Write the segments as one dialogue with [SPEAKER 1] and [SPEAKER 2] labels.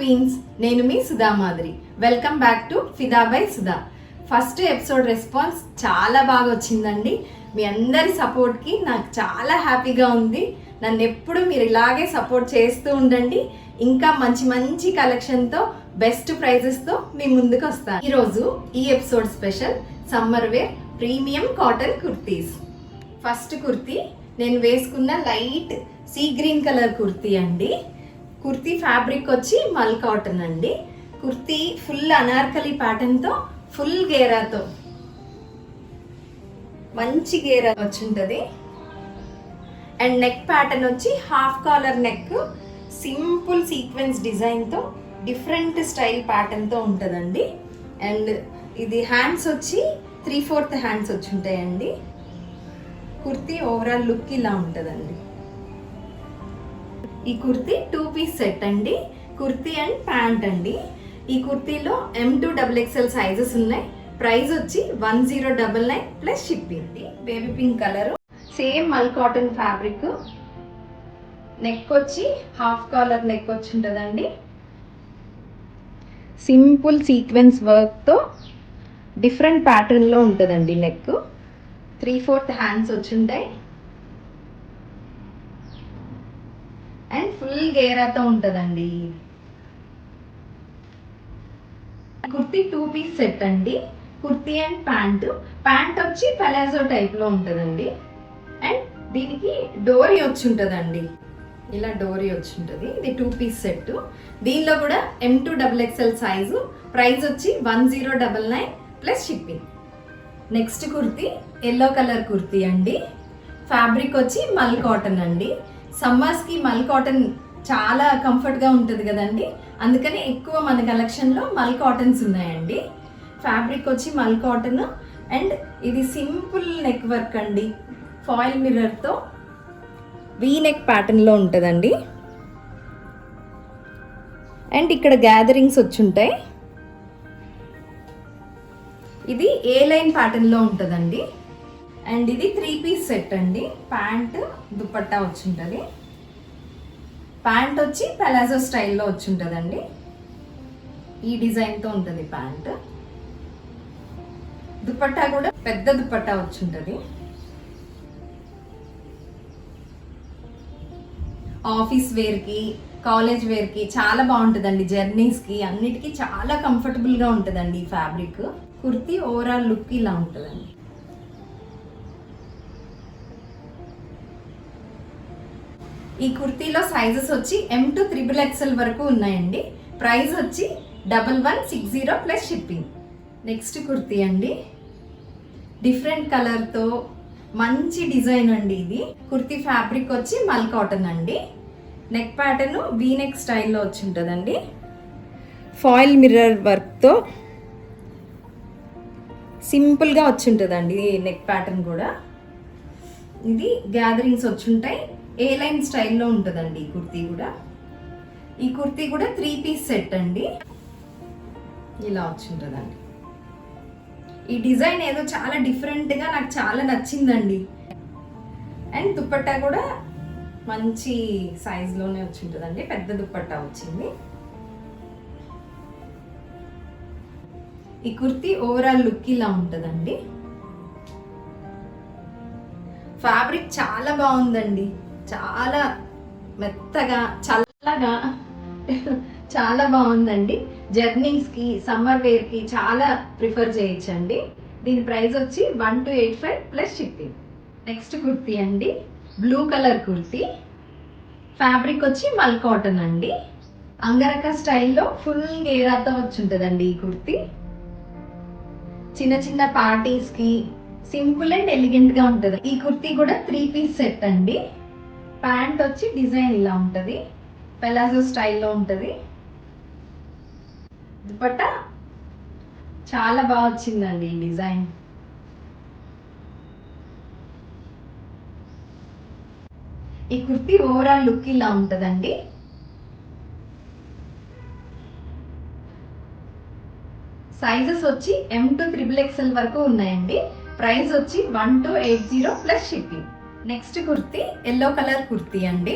[SPEAKER 1] Queens, నేను మీ సుధా మాదిరి. Welcome back to ఫిదా by Sudha. First episode response చాలా బాగా వచ్చిందండి. మీ అందరి సపోర్ట్కి నాకు చాలా హ్యాపీగా ఉంది. నన్ను ఎప్పుడు మీరు ఇలాగే సపోర్ట్ చేస్తూ ఉండండి. ఇంకా మంచి మంచి కలెక్షన్తో బెస్ట్ ప్రైజెస్తో మీ ముందుకు వస్తాను. ఈరోజు ఈ episode special summer wear premium cotton kurtis. First kurti నేను వేసుకున్న light sea green colour kurti అండి. కుర్తీ ఫ్యాబ్రిక్ వచ్చి మల్ కాటన్ అండి. కుర్తీ ఫుల్ అనార్కలి ప్యాటర్న్తో ఫుల్ గేరాతో మంచి గేరా వచ్చుంటుంది. అండ్ నెక్ ప్యాటర్న్ వచ్చి half collar neck, simple sequence డిజైన్తో డిఫరెంట్ స్టైల్ ప్యాటర్న్తో ఉంటుందండి. అండ్ ఇది హ్యాండ్స్ వచ్చి 3/4 హ్యాండ్స్ వచ్చి ఉంటాయండి. కుర్తీ ఓవరాల్ లుక్ ఇలా ఉంటుందండి. ఈ కుర్తీ 2 పీస్ సెట్ అండి. కుర్తీ అండ్ ప్యాంట్ అండి. ఈ కుర్తీలో M2 XXL సైజెస్ ఉన్నాయి. ప్రైస్ వచ్చి 1099 plus shipping. Baby pink colour, same మల్ కాటన్ ఫ్యాబ్రిక్. నెక్ వచ్చి హాఫ్ కాలర్ నెక్ వచ్చి ఉంటుందండి. సింపుల్ సీక్వెన్స్ వర్క్తో డిఫరెంట్ ప్యాటర్న్లో ఉంటుందండి. నెక్ 3/4 హ్యాండ్స్ వచ్చి ఉంటాయి. అండ్ ఫుల్ గేరాతో ఉంటుందండి. కుర్తీ 2 పీస్ సెట్ అండి. Kurti and pant. ప్యాంట్ వచ్చి పలాజో టైప్లో ఉంటుందండి. అండ్ దీనికి డోరీ వచ్చి ఉంటుందండి. ఇలా డోరీ వచ్చి ఉంటుంది. ఇది 2 పీస్ సెట్. దీనిలో కూడా M2 XXL సైజు. ప్రైస్ వచ్చి 1099 plus shipping. Next kurti yellow colour kurti అండి. ఫ్యాబ్రిక్ వచ్చి మల్ కాటన్ అండి. సమ్మర్స్కి మల్ కాటన్ చాలా కంఫర్ట్గా ఉంటుంది కదండి. అందుకని ఎక్కువ మన కలెక్షన్లో మల్ కాటన్స్ ఉన్నాయండి. ఫ్యాబ్రిక్ వచ్చి మల్ కాటన్. అండ్ ఇది సింపుల్ నెక్ వర్క్ అండి. ఫాయిల్ మిర్రర్తో వీ నెక్ ప్యాటర్న్లో ఉంటుందండి. అండ్ ఇక్కడ గ్యాదరింగ్స్ వచ్చి ఉంటాయి. ఇది ఏ లైన్ ప్యాటర్న్లో ఉంటుందండి. అండ్ ఇది 3 పీస్ సెట్ అండి. ప్యాంట్ దుపట్టా వచ్చి ఉంటుంది. ప్యాంట్ వచ్చి పలాజో స్టైల్లో వచ్చి ఉంటుందండి. ఈ డిజైన్తో ఉంటుంది ప్యాంట్. దుపట్టా కూడా పెద్ద దుపట్టా వచ్చి ఉంటుంది. ఆఫీస్ వేర్కి, కాలేజ్ వేర్కి చాలా బాగుంటుందండి. జర్నీస్కి అన్నిటికీ చాలా కంఫర్టబుల్గా ఉంటుందండి ఈ ఫ్యాబ్రిక్. కుర్తీ ఓవరాల్ లుక్ ఇలా ఉంటుందండి. ఈ కుర్తీలో సైజెస్ వచ్చి M2 XXL వరకు ఉన్నాయండి. ప్రైస్ వచ్చి 1160 ప్లస్ షిప్పింగ్. నెక్స్ట్ కుర్తీ అండి. డిఫరెంట్ కలర్తో మంచి డిజైన్ అండి. ఇది కుర్తీ ఫ్యాబ్రిక్ వచ్చి మల్ కాటన్ అండి. నెక్ ప్యాటర్న్ వీ నెక్ స్టైల్లో వచ్చి ఉంటుందండి. ఫాయిల్ మిర్రర్ వర్క్తో సింపుల్గా వచ్చి ఉంటుందండి నెక్ ప్యాటర్న్ కూడా. ఇది గ్యాదరింగ్స్ వచ్చి ఉంటాయి. ఏ లైన్ స్టైల్లో ఉంటుందండి ఈ కుర్తీ కూడా. ఈ కుర్తీ కూడా 3 పీస్ సెట్ అండి. ఇలా వచ్చి ఉంటుందండి. ఈ డిజైన్ ఏదో చాలా డిఫరెంట్గా నాకు చాలా నచ్చిందండి. అండ్ దుపట్టా కూడా మంచి సైజులోనే వచ్చి ఉంటుందండి. పెద్ద దుపట్టా వచ్చింది. ఈ కుర్తీ ఓవరాల్ లుక్ ఇలా ఉంటుందండి. ఫ్యాబ్రిక్ చాలా బాగుందండి. చాలా మెత్తగా చల్లగా చాలా బాగుందండి. జర్నీస్కి, సమ్మర్ వేర్కి చాలా ప్రిఫర్ చేయొచ్చండి. దీని ప్రైస్ వచ్చి 1285 ప్లస్ షిప్పింగ్. నెక్స్ట్ కుర్తీ అండి. Blue colour kurti. ఫ్యాబ్రిక్ వచ్చి మల్ కాటన్ అండి. అంగరక స్టైల్లో ఫుల్ గేరాతో వచ్చి ఉంటుందండి ఈ కుర్తీ. చిన్న చిన్న పార్టీస్కి సింపుల్ అండ్ ఎలిగెంట్గా ఉంటుంది. ఈ కుర్తీ కూడా 3 పీస్ సెట్ అండి. ప్యాంట్ వచ్చి డిజైన్ ఇలా ఉంటుంది. పెలాజో స్టైల్లో ఉంటుంది. దుపట్టా చాలా బాగా వచ్చిందండి ఈ డిజైన్. ఈ కుర్తీ ఓవరాల్ లుక్ ఇలా ఉంటుందండి. సైజెస్ వచ్చి M2 XXL వరకు ఉన్నాయండి. ప్రైస్ వచ్చి 1280 plus shipping. Next kurti yellow colour kurti అండి.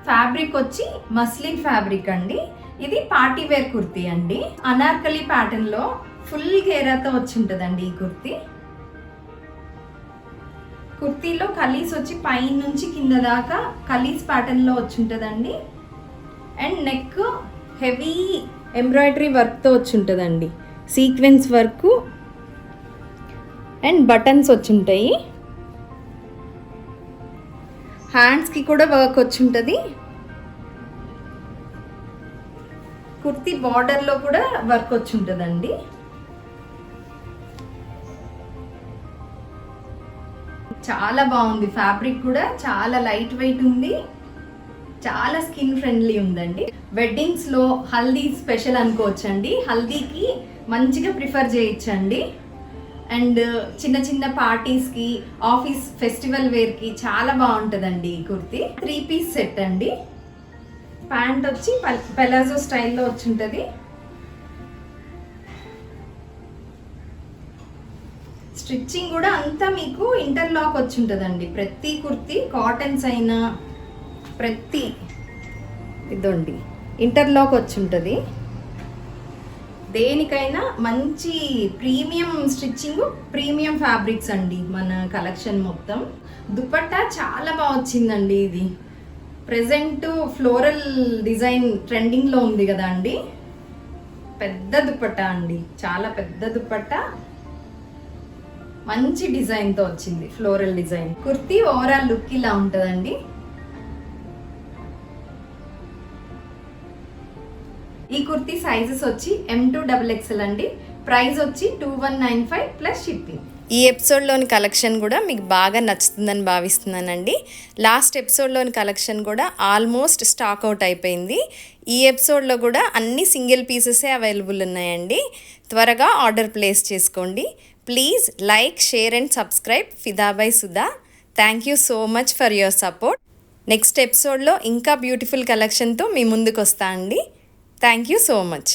[SPEAKER 1] ఫ్యాబ్రిక్ వచ్చి మస్లిన్ ఫ్యాబ్రిక్ అండి. ఇది పార్టీ వేర్ కుర్తీ అండి. అనార్కలి ప్యాటర్న్ లో ఫుల్ గేరాతో వచ్చి ఉంటుందండి ఈ కుర్తీ. కుర్తీలో కలీస్ వచ్చి పైన నుంచి కింద దాకా కలీస్ ప్యాటర్న్ లో వచ్చి ఉంటుందండి. అండ్ నెక్ హెవీ ఎంబ్రాయిడరీ వర్క్తో వచ్చి ఉంటుందండి. సీక్వెన్స్ వర్క్ అండ్ బటన్స్ వచ్చి ఉంటాయి. హ్యాండ్స్కి కూడా వర్క్ వచ్చి ఉంటుంది. కుర్తీ బార్డర్లో కూడా వర్క్ వచ్చి ఉంటుందండి. చాలా బాగుంది. ఫ్యాబ్రిక్ కూడా చాలా లైట్ వెయిట్ ఉంది. చాలా స్కిన్ ఫ్రెండ్లీ ఉందండి. వెడ్డింగ్స్లో హల్దీ స్పెషల్ అనుకోవచ్చండి. హల్దీకి మంచిగా ప్రిఫర్ చేయొచ్చండి. అండ్ చిన్న చిన్న పార్టీస్కి, ఆఫీస్ ఫెస్టివల్ వేర్కి చాలా బాగుంటుందండి ఈ కుర్తీ. 3 పీస్ సెట్ అండి. ప్యాంట్ వచ్చి పెలాజో స్టైల్లో వచ్చి ఉంటుంది. స్టిచ్చింగ్ కూడా అంతా మీకు ఇంటర్లాక్ వచ్చి ఉంటుందండి. ప్రతి కుర్తీ కాటన్స్ అయినా ప్రతి ఇదండి ఇంటర్లాక్ వచ్చి ఉంటుంది. దేనికైనా మంచి ప్రీమియం స్టిచ్చింగ్, ప్రీమియం ఫ్యాబ్రిక్స్ అండి మన కలెక్షన్ మొత్తం. దుపట్టా చాలా బాగా వచ్చిందండి. ఇది ప్రెజెంట్ ఫ్లోరల్ డిజైన్ ట్రెండింగ్లో ఉంది కదా అండి. పెద్ద దుపట్టా అండి, చాలా పెద్ద దుపట్టా, మంచి డిజైన్తో వచ్చింది, floral design. Kurti overall look ఇలా ఉంటుందండి. ఈ కుర్తీ సైజెస్ వచ్చి M2XXL అండి. ప్రైస్ వచ్చి 2195 ప్లస్ షిప్పింగ్.
[SPEAKER 2] ఈ ఎపిసోడ్లోని కలెక్షన్ కూడా మీకు బాగా నచ్చుతుందని భావిస్తున్నానండి. లాస్ట్ ఎపిసోడ్లోని కలెక్షన్ కూడా ఆల్మోస్ట్ స్టాక్ అవుట్ అయిపోయింది. ఈ ఎపిసోడ్లో కూడా అన్ని సింగిల్ పీసెసే అవైలబుల్ ఉన్నాయండి. త్వరగా ఆర్డర్ ప్లేస్ చేసుకోండి. Please like, share and subscribe ఫిదా by Sudha. Thank you so much for your support. Next ఎపిసోడ్లో ఇంకా బ్యూటిఫుల్ కలెక్షన్తో మీ ముందుకు వస్తా అండి. Thank you so much.